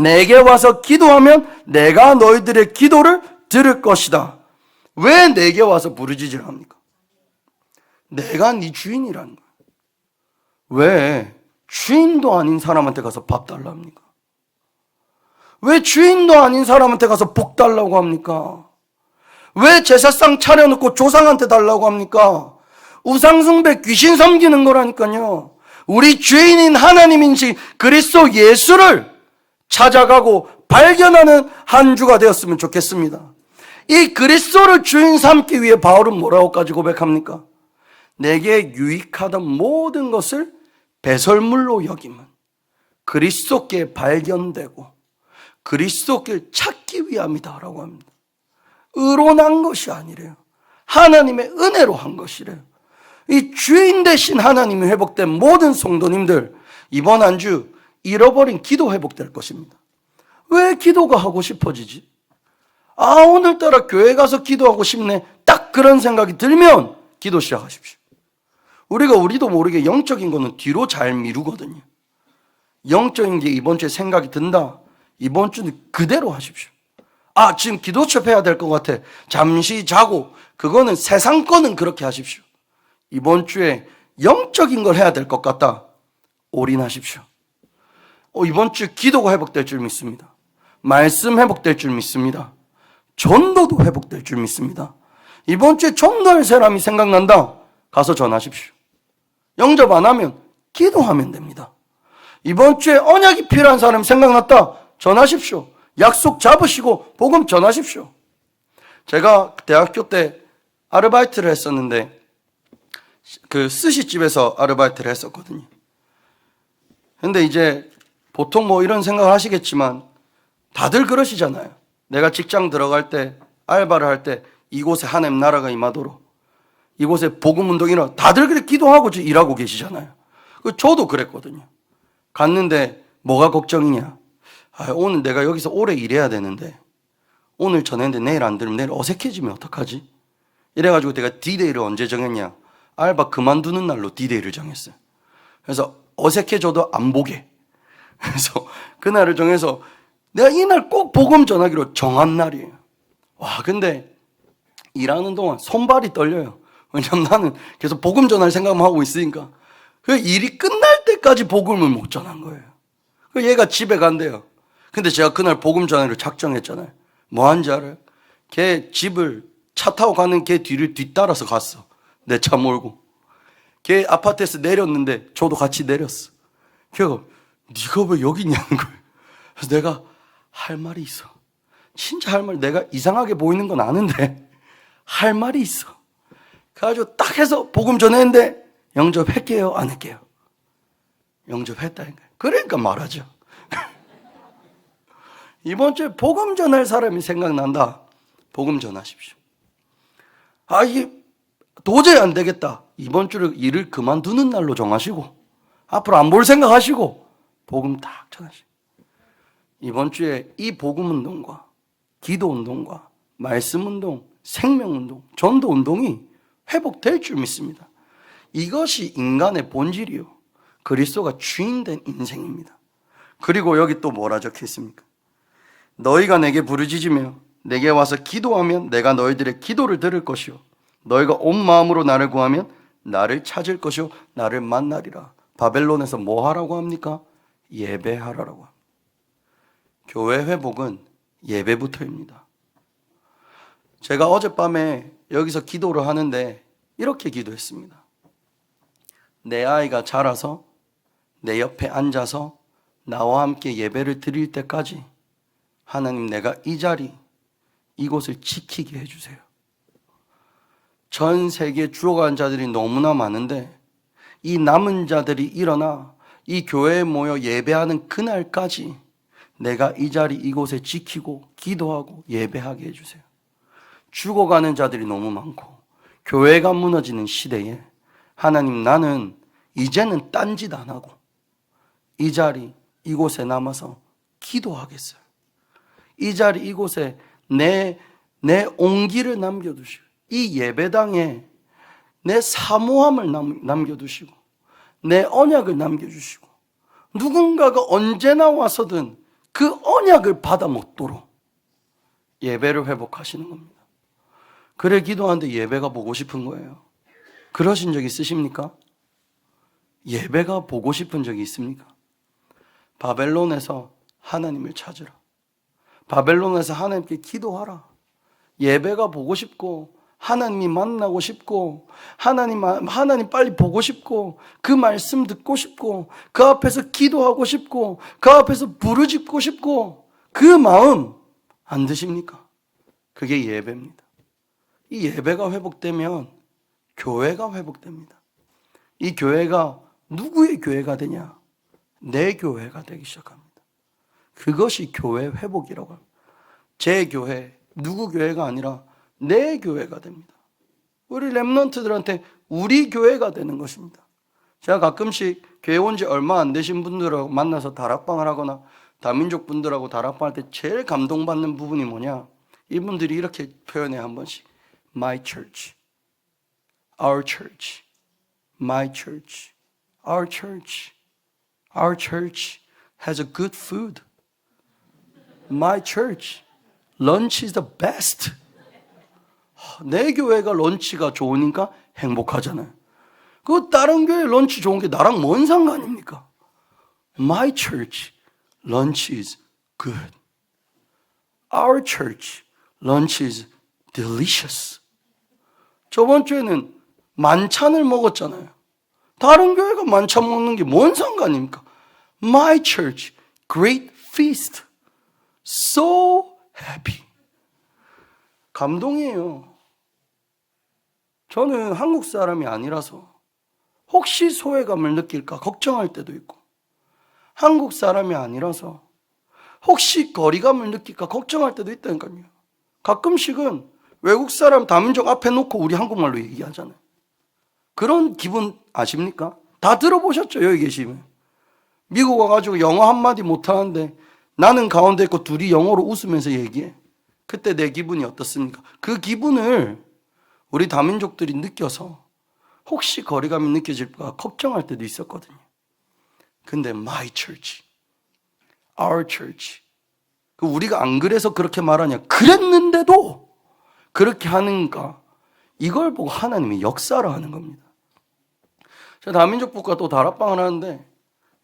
내게 와서 기도하면 내가 너희들의 기도를 들을 것이다. 왜 내게 와서 부르짖으라 합니까? 내가 네 주인이라는 거예요. 왜 주인도 아닌 사람한테 가서 밥 달라 합니까? 왜 주인도 아닌 사람한테 가서 복 달라고 합니까? 왜 제사상 차려놓고 조상한테 달라고 합니까? 우상숭배 귀신 섬기는 거라니까요. 우리 주인인 하나님인지 그리스도 예수를 찾아가고 발견하는 한 주가 되었으면 좋겠습니다. 이 그리스도를 주인 삼기 위해 바울은 뭐라고까지 고백합니까? 내게 유익하던 모든 것을 배설물로 여김은 그리스도께 발견되고 그리스도께 찾기 위함이다 라고 합니다. 의로 난 것이 아니래요. 하나님의 은혜로 한 것이래요. 이 주인 대신 하나님이 회복된 모든 성도님들, 이번 한 주 잃어버린 기도 회복될 것입니다. 왜 기도가 하고 싶어지지? 오늘따라 교회 가서 기도하고 싶네. 딱 그런 생각이 들면 기도 시작하십시오. 우리도 모르게 영적인 거는 뒤로 잘 미루거든요. 영적인 게 이번 주에 생각이 든다. 이번 주는 그대로 하십시오. 지금 기도첩 해야 될 것 같아. 잠시 자고. 그거는 세상 거는 그렇게 하십시오. 이번 주에 영적인 걸 해야 될 것 같다. 올인하십시오. 이번 주에 기도가 회복될 줄 믿습니다. 말씀 회복될 줄 믿습니다. 전도도 회복될 줄 믿습니다. 이번 주에 전도할 사람이 생각난다. 가서 전하십시오. 영접 안 하면 기도하면 됩니다. 이번 주에 언약이 필요한 사람 생각났다. 전하십시오. 약속 잡으시고 복음 전하십시오. 제가 대학교 때 아르바이트를 했었는데 그 스시집에서 아르바이트를 했었거든요. 근데 이제 보통 뭐 이런 생각을 하시겠지만 다들 그러시잖아요. 내가 직장 들어갈 때 알바를 할 때 이곳에 하나님 나라가 임하도록 이곳에 복음 운동이 일어나 다들 그렇게 기도하고 일하고 계시잖아요. 저도 그랬거든요. 갔는데 뭐가 걱정이냐? 오늘 내가 여기서 오래 일해야 되는데 오늘 전했는데 내일 안 들으면 내일 어색해지면 어떡하지? 이래가지고 내가 D-Day를 언제 정했냐? 알바 그만두는 날로 D-Day를 정했어요. 그래서 어색해져도 안 보게. 그래서 그날을 정해서 내가 이날 꼭 복음 전하기로 정한 날이에요. 와, 근데 일하는 동안 손발이 떨려요. 왜냐면 나는 계속 복음 전할 생각만 하고 있으니까. 그 일이 끝날 때까지 복음을 못 전한 거예요. 그 얘가 집에 간대요. 근데 제가 그날 복음 전하기로 작정했잖아요. 뭐 한지 알아요? 걔 집을 차 타고 가는 걔 뒤를 뒤따라서 갔어. 내 차 몰고. 걔 아파트에서 내렸는데 저도 같이 내렸어. 걔가 네가 왜 여기 있냐는 거예요. 그래서 내가 할 말이 있어. 진짜 할 말, 내가 이상하게 보이는 건 아는데 할 말이 있어. 그래가지고 딱 해서 복음 전했는데 영접할게요, 안 할게요? 영접했다니까. 그러니까 말하죠. 이번 주에 복음 전할 사람이 생각난다. 복음 전하십시오. 이게 도저히 안 되겠다. 이번 주를 일을 그만두는 날로 정하시고 앞으로 안 볼 생각하시고 복음 딱 전하시고 이번 주에 이 복음 운동과 기도 운동과 말씀 운동, 생명 운동, 전도 운동이 회복될 줄 믿습니다. 이것이 인간의 본질이요. 그리스도가 주인된 인생입니다. 그리고 여기 또 뭐라 적혀 있습니까? 너희가 내게 부르짖으며 내게 와서 기도하면 내가 너희들의 기도를 들을 것이요. 너희가 온 마음으로 나를 구하면 나를 찾을 것이요. 나를 만나리라. 바벨론에서 뭐 하라고 합니까? 예배하라고 합니다. 교회 회복은 예배부터입니다. 제가 어젯밤에 여기서 기도를 하는데 이렇게 기도했습니다. 내 아이가 자라서 내 옆에 앉아서 나와 함께 예배를 드릴 때까지 하나님, 내가 이 자리, 이곳을 지키게 해주세요. 전 세계에 죽어간 자들이 너무나 많은데 이 남은 자들이 일어나 이 교회에 모여 예배하는 그날까지 내가 이 자리, 이곳에 지키고 기도하고 예배하게 해주세요. 죽어가는 자들이 너무 많고 교회가 무너지는 시대에 하나님, 나는 이제는 딴짓 안 하고 이 자리, 이곳에 남아서 기도하겠어요. 이 자리, 이곳에 내 온기를 남겨두시고 이 예배당에 내 사모함을 남겨두시고 내 언약을 남겨주시고 누군가가 언제나 와서든 그 언약을 받아 먹도록 예배를 회복하시는 겁니다. 그래 기도하는데 예배가 보고 싶은 거예요. 그러신 적 있으십니까? 예배가 보고 싶은 적이 있습니까? 바벨론에서 하나님을 찾으라. 바벨론에서 하나님께 기도하라. 예배가 보고 싶고 하나님이 만나고 싶고 하나님 빨리 보고 싶고 그 말씀 듣고 싶고 그 앞에서 기도하고 싶고 그 앞에서 부르짖고 싶고 그 마음 안 드십니까? 그게 예배입니다. 이 예배가 회복되면 교회가 회복됩니다. 이 교회가 누구의 교회가 되냐? 내 교회가 되기 시작합니다. 그것이 교회 회복이라고 합니다. 제 교회, 누구 교회가 아니라 내 교회가 됩니다. 우리 렘넌트들한테 우리 교회가 되는 것입니다. 제가 가끔씩 교회 온 지 얼마 안 되신 분들하고 만나서 다락방을 하거나 다민족 분들하고 다락방할 때 제일 감동받는 부분이 뭐냐? 이분들이 이렇게 표현해요, 한 번씩. My church, our church, my church, our church, our church has a good food. My church, lunch is the best. 내 교회가 런치가 좋으니까 행복하잖아요. 그 다른 교회 런치 좋은 게 나랑 뭔 상관입니까? My church, lunch is good. Our church lunch is delicious. 저번 주에는 만찬을 먹었잖아요. 다른 교회가 만찬 먹는 게 뭔 상관입니까? My church, great feast. So happy. 감동이에요. 저는 한국 사람이 아니라서 혹시 소외감을 느낄까 걱정할 때도 있고, 한국 사람이 아니라서 혹시 거리감을 느낄까 걱정할 때도 있다니까요. 가끔씩은 외국 사람 다민족 앞에 놓고 우리 한국말로 얘기하잖아요. 그런 기분 아십니까? 다 들어보셨죠, 여기 계시면. 미국 와가지고 영어 한마디 못하는데 나는 가운데 있고 둘이 영어로 웃으면서 얘기해. 그때 내 기분이 어떻습니까? 그 기분을 우리 다민족들이 느껴서 혹시 거리감이 느껴질까 걱정할 때도 있었거든요. 근데 my church, our church, 우리가 안 그래서 그렇게 말하냐? 그랬는데도 그렇게 하는가? 이걸 보고 하나님이 역사를 하는 겁니다. 제가 다민족 국가 또 다락방을 하는데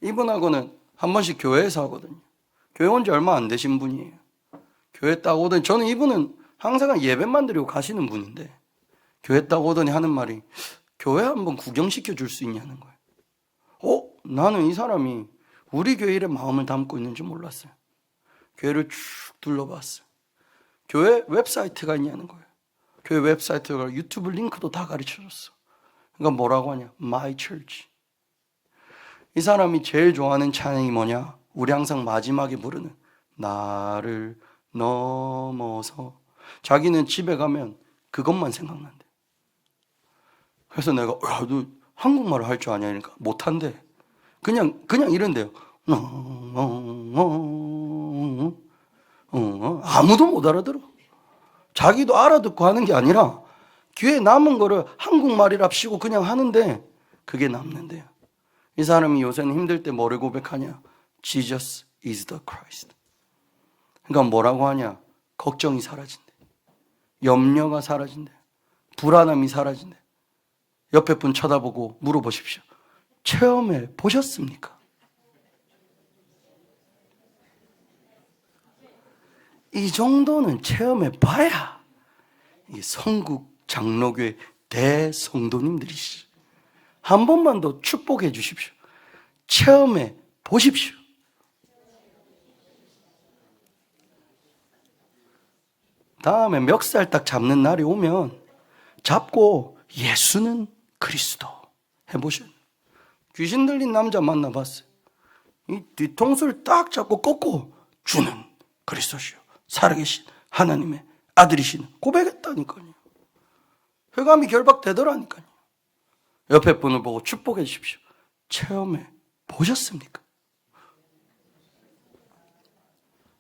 이분하고는 한 번씩 교회에서 하거든요. 교회 온 지 얼마 안 되신 분이에요. 교회 딱 오더니, 저는 이분은 항상 예배만 드리고 가시는 분인데 교회 딱 오더니 하는 말이, 교회 한번 구경시켜 줄 수 있냐는 거예요. 나는 이 사람이 우리 교회 일에 마음을 담고 있는 줄 몰랐어요. 교회를 쭉 둘러봤어요. 교회 웹사이트가 있냐는 거예요. 교회 웹사이트가 유튜브 링크도 다 가르쳐줬어. 그러니까 뭐라고 하냐? My church. 이 사람이 제일 좋아하는 찬양이 뭐냐? 우리 항상 마지막에 부르는 나를 넘어서. 자기는 집에 가면 그것만 생각난대. 그래서 내가 너 한국말을 할 줄 아냐니까 못한대. 그냥 이런데요. 아무도 못 알아들어. 자기도 알아듣고 하는 게 아니라 귀에 남은 거를 한국말이랍시고 그냥 하는데 그게 남는데요. 이 사람이 요새는 힘들 때 뭐를 고백하냐? Jesus is the Christ. 그러니까 뭐라고 하냐? 걱정이 사라진대. 염려가 사라진대. 불안함이 사라진대. 옆에 분 쳐다보고 물어보십시오. 체험해 보셨습니까? 이 정도는 체험해 봐야 이 성국 장로교회 대성도님들이시. 한 번만 더 축복해 주십시오. 체험해 보십시오. 다음에 멱살 딱 잡는 날이 오면 잡고 예수는 그리스도 해보셔요. 귀신 들린 남자 만나봤어요. 이 뒤통수를 딱 잡고 꺾고 주는 그리스도시요 살아계신 하나님의 아들이신 고백했다니까요. 회감이 결박되더라니까요. 옆에 분을 보고 축복해 주십시오. 체험해 보셨습니까?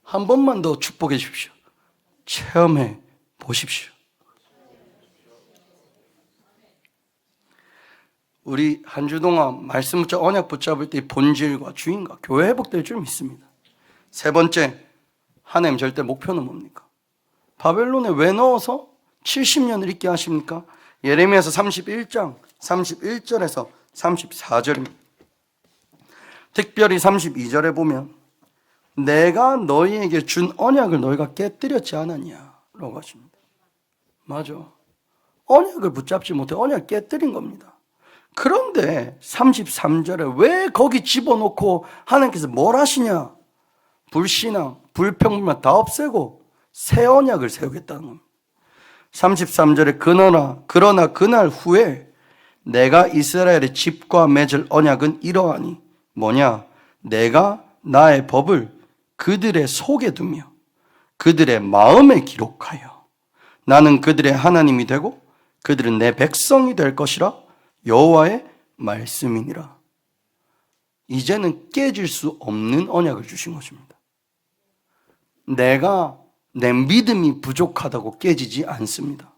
한 번만 더 축복해 주십시오. 체험해 보십시오. 우리 한 주 동안 말씀 붙잡 언약 붙잡을 때 본질과 주인과 교회 회복될 줄 믿습니다. 세 번째, 하나님 절대 목표는 뭡니까? 바벨론에 왜 넣어서 70년을 있게 하십니까? 예레미야서 31장 31절에서 34절입니다. 특별히 32절에 보면 내가 너희에게 준 언약을 너희가 깨뜨렸지 않았냐라고 하십니다. 맞아. 언약을 붙잡지 못해 언약을 깨뜨린 겁니다. 그런데 33절에 왜 거기 집어넣고 하나님께서 뭘 하시냐? 불신앙, 불평불만 다 없애고 새 언약을 세우겠다는 겁니다. 33절에 그러나 그날 후에 내가 이스라엘의 집과 맺을 언약은 이러하니 뭐냐? 내가 나의 법을 그들의 속에 두며 그들의 마음에 기록하여 나는 그들의 하나님이 되고 그들은 내 백성이 될 것이라 여호와의 말씀이니라. 이제는 깨질 수 없는 언약을 주신 것입니다. 내가 내 믿음이 부족하다고 깨지지 않습니다.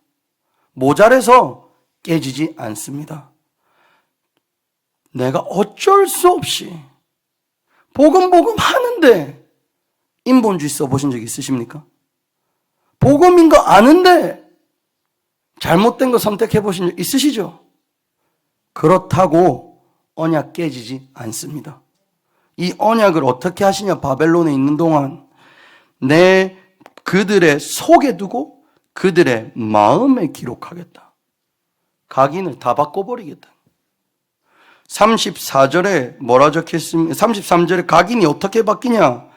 모자라서 깨지지 않습니다. 내가 어쩔 수 없이 복음 하는데 인본주의 써보신 적 있으십니까? 복음인 거 아는데 잘못된 거 선택해 보신 적 있으시죠? 그렇다고 언약 깨지지 않습니다. 이 언약을 어떻게 하시냐? 바벨론에 있는 동안 그들의 속에 두고 그들의 마음에 기록하겠다. 각인을 다 바꿔버리겠다. 34절에 뭐라 적혔습니까? 33절에 각인이 어떻게 바뀌냐?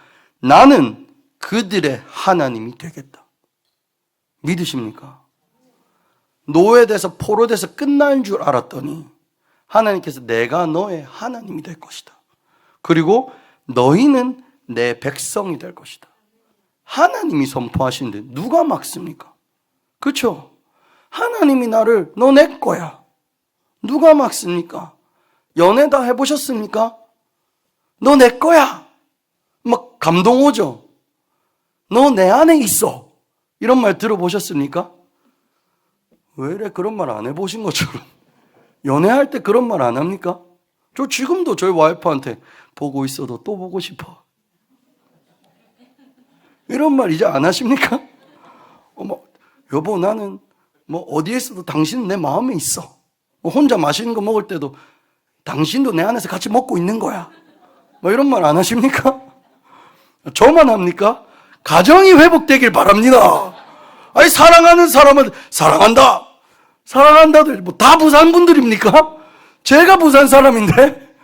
나는 그들의 하나님이 되겠다. 믿으십니까? 노예돼서 포로돼서 끝난 줄 알았더니 하나님께서 내가 너의 하나님이 될 것이다. 그리고 너희는 내 백성이 될 것이다. 하나님이 선포하시는데 누가 막습니까? 그렇죠? 하나님이 나를 너 내 거야. 누가 막습니까? 연애 다 해보셨습니까? 너 내 거야. 막 감동 오죠? 너 내 안에 있어. 이런 말 들어보셨습니까? 왜 이래 그런 말 안 해보신 것처럼. 연애할 때 그런 말 안 합니까? 저 지금도 저희 와이프한테 보고 있어도 또 보고 싶어. 이런 말 이제 안 하십니까? 여보 나는 어디에 있어도 당신은 내 마음에 있어. 혼자 맛있는 거 먹을 때도 당신도 내 안에서 같이 먹고 있는 거야. 이런 말 안 하십니까? 저만 합니까? 가정이 회복되길 바랍니다. 아니 사랑하는 사람은 사랑한다. 사랑한다들 다 부산 분들입니까? 제가 부산 사람인데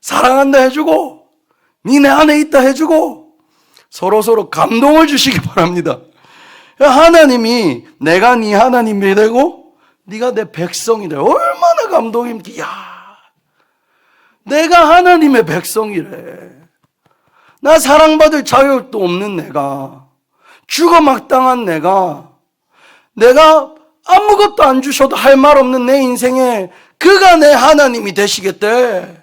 사랑한다 해주고 니 내 안에 있다 해주고 서로 감동을 주시기 바랍니다. 하나님이 내가 네 하나님이 되고 네가 내 백성이 돼. 얼마나 감동입니까? 야, 내가 하나님의 백성이래. 나 사랑받을 자격도 없는 내가, 죽어 막당한 내가 아무것도 안 주셔도 할 말 없는 내 인생에 그가 내 하나님이 되시겠대.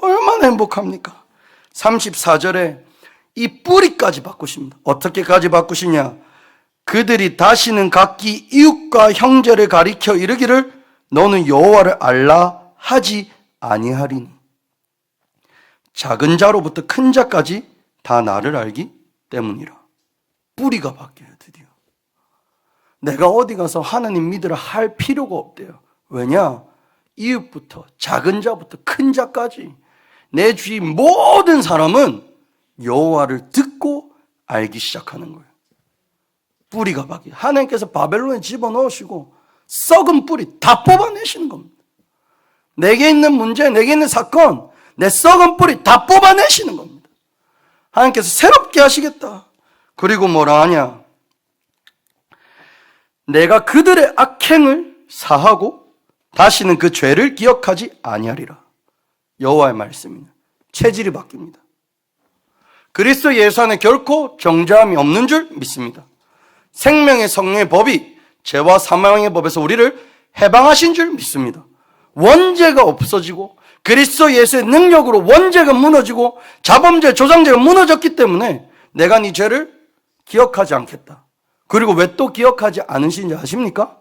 얼마나 행복합니까? 34절에 이 뿌리까지 바꾸십니다. 어떻게까지 바꾸시냐? 그들이 다시는 각기 이웃과 형제를 가리켜 이르기를 너는 여호와를 알라 하지 아니하리니 작은 자로부터 큰 자까지 다 나를 알기 때문이라. 뿌리가 바뀌어요. 드디어 내가 어디 가서 하나님 믿으라 할 필요가 없대요. 왜냐? 이웃부터 작은 자부터 큰 자까지 내 주위 모든 사람은 여호와를 듣고 알기 시작하는 거예요. 뿌리가 바뀌어요. 하나님께서 바벨론에 집어넣으시고 썩은 뿌리 다 뽑아내시는 겁니다. 내게 있는 문제, 내게 있는 사건, 내 썩은 뿌리 다 뽑아내시는 겁니다. 하나님께서 새롭게 하시겠다. 그리고 뭐라 하냐? 내가 그들의 악행을 사하고 다시는 그 죄를 기억하지 아니하리라. 여호와의 말씀입니다. 체질이 바뀝니다. 그리스도 예수 안에 결코 정죄함이 없는 줄 믿습니다. 생명의 성령의 법이 죄와 사망의 법에서 우리를 해방하신 줄 믿습니다. 원죄가 없어지고 그리스도 예수의 능력으로 원죄가 무너지고 자범죄, 조장죄가 무너졌기 때문에 내가 네 죄를 기억하지 않겠다. 그리고 왜 또 기억하지 않으신지 아십니까?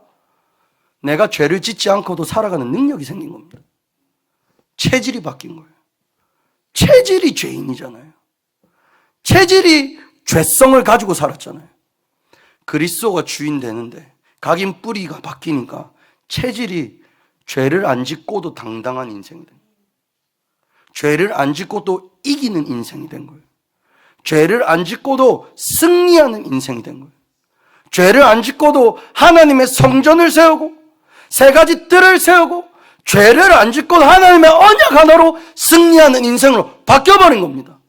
내가 죄를 짓지 않고도 살아가는 능력이 생긴 겁니다. 체질이 바뀐 거예요. 체질이 죄인이잖아요. 체질이 죄성을 가지고 살았잖아요. 그리스도가 주인 되는데 각인 뿌리가 바뀌니까 체질이 죄를 안 짓고도 당당한 인생이 된 거예요. 죄를 안 짓고도 이기는 인생이 된 거예요. 죄를 안 짓고도 승리하는 인생이 된 거예요. 죄를 안 짓고도 하나님의 성전을 세우고 세 가지 뜰을 세우고 죄를 안 짓고도 하나님의 언약 하나로 승리하는 인생으로 바뀌어버린 겁니다.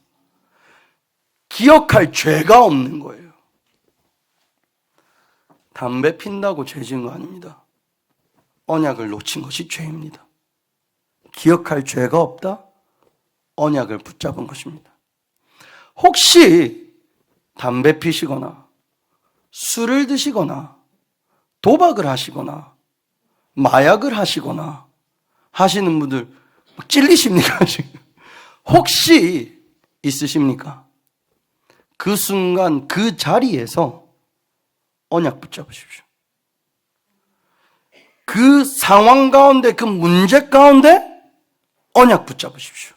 기억할 죄가 없는 거예요. 담배 핀다고 죄 지은 거 아닙니다. 언약을 놓친 것이 죄입니다. 기억할 죄가 없다? 언약을 붙잡은 것입니다. 혹시 담배 피시거나 술을 드시거나 도박을 하시거나 마약을 하시거나 하시는 분들 막 찔리십니까? 혹시 있으십니까? 그 순간 그 자리에서 언약 붙잡으십시오. 그 상황 가운데 그 문제 가운데 언약 붙잡으십시오.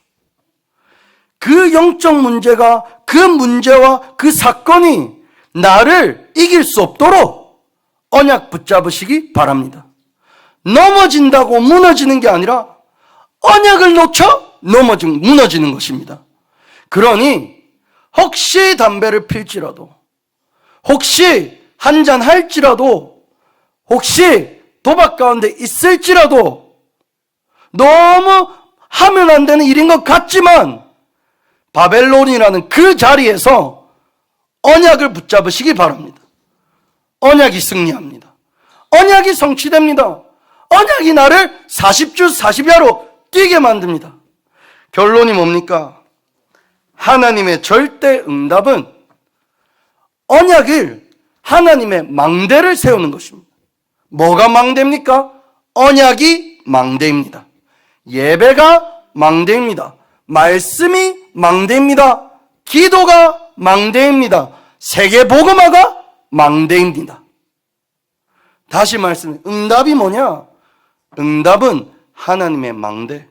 그 영적 문제가 그 문제와 그 사건이 나를 이길 수 없도록 언약 붙잡으시기 바랍니다. 넘어진다고 무너지는 게 아니라 언약을 놓쳐 무너지는 것입니다. 그러니 혹시 담배를 필지라도, 혹시 한잔 할지라도, 혹시 도박 가운데 있을지라도 너무 하면 안 되는 일인 것 같지만 바벨론이라는 그 자리에서 언약을 붙잡으시기 바랍니다. 언약이 승리합니다. 언약이 성취됩니다. 언약이 나를 40주 40야로 뛰게 만듭니다. 결론이 뭡니까? 하나님의 절대 응답은 언약을, 하나님의 망대를 세우는 것입니다. 뭐가 망대입니까? 언약이 망대입니다. 예배가 망대입니다. 말씀이 망대입니다. 기도가 망대입니다. 세계복음화가 망대입니다. 다시 말씀해. 응답이 뭐냐? 응답은 하나님의 망대,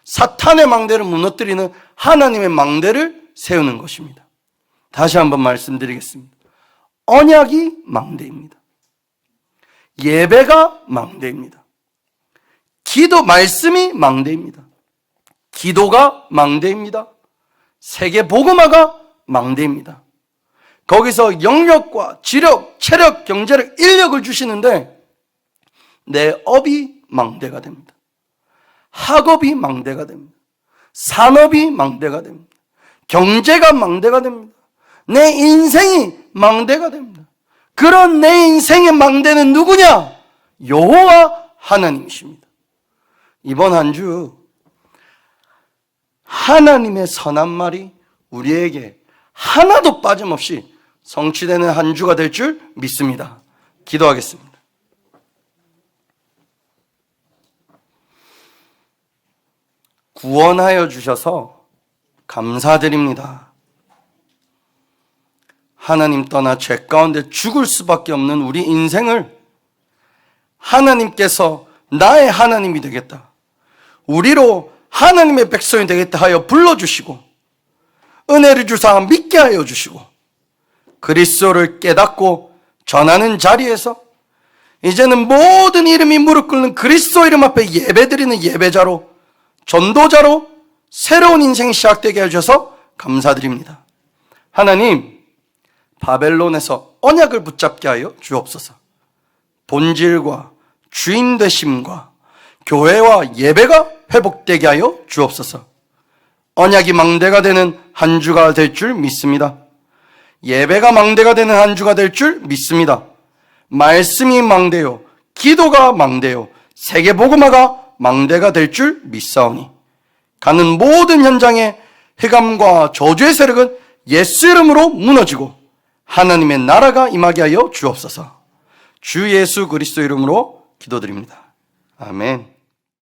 사탄의 망대를 무너뜨리는 하나님의 망대를 세우는 것입니다. 다시 한번 말씀드리겠습니다. 언약이 망대입니다. 예배가 망대입니다. 말씀이 망대입니다. 기도가 망대입니다. 세계복음화가 망대입니다. 거기서 영역과 지력, 체력, 경제력, 인력을 주시는데 내 업이 망대가 됩니다. 학업이 망대가 됩니다. 산업이 망대가 됩니다. 경제가 망대가 됩니다. 내 인생이 망대가 됩니다. 그런 내 인생의 망대는 누구냐? 여호와 하나님이십니다. 이번 한 주 하나님의 선한 말이 우리에게 하나도 빠짐없이 성취되는 한 주가 될 줄 믿습니다. 기도하겠습니다. 구원하여 주셔서 감사드립니다. 하나님 떠나 죄 가운데 죽을 수밖에 없는 우리 인생을 하나님께서 나의 하나님이 되겠다, 우리로 하나님의 백성이 되겠다 하여 불러주시고 은혜를 주사 믿게 하여 주시고 그리스도를 깨닫고 전하는 자리에서 이제는 모든 이름이 무릎 꿇는 그리스도 이름 앞에 예배드리는 예배자로, 전도자로 새로운 인생이 시작되게 해주셔서 감사드립니다. 하나님, 바벨론에서 언약을 붙잡게 하여 주옵소서. 본질과 주인 되심과 교회와 예배가 회복되게 하여 주옵소서. 언약이 망대가 되는 한 주가 될 줄 믿습니다. 예배가 망대가 되는 한 주가 될 줄 믿습니다. 말씀이 망대요, 기도가 망대요, 세계복음화가 망대가 될 줄 믿사오니 가는 모든 현장에 흑암과 저주의 세력은 예수 이름으로 무너지고 하나님의 나라가 임하게 하여 주옵소서. 주 예수 그리스도 이름으로 기도드립니다. 아멘.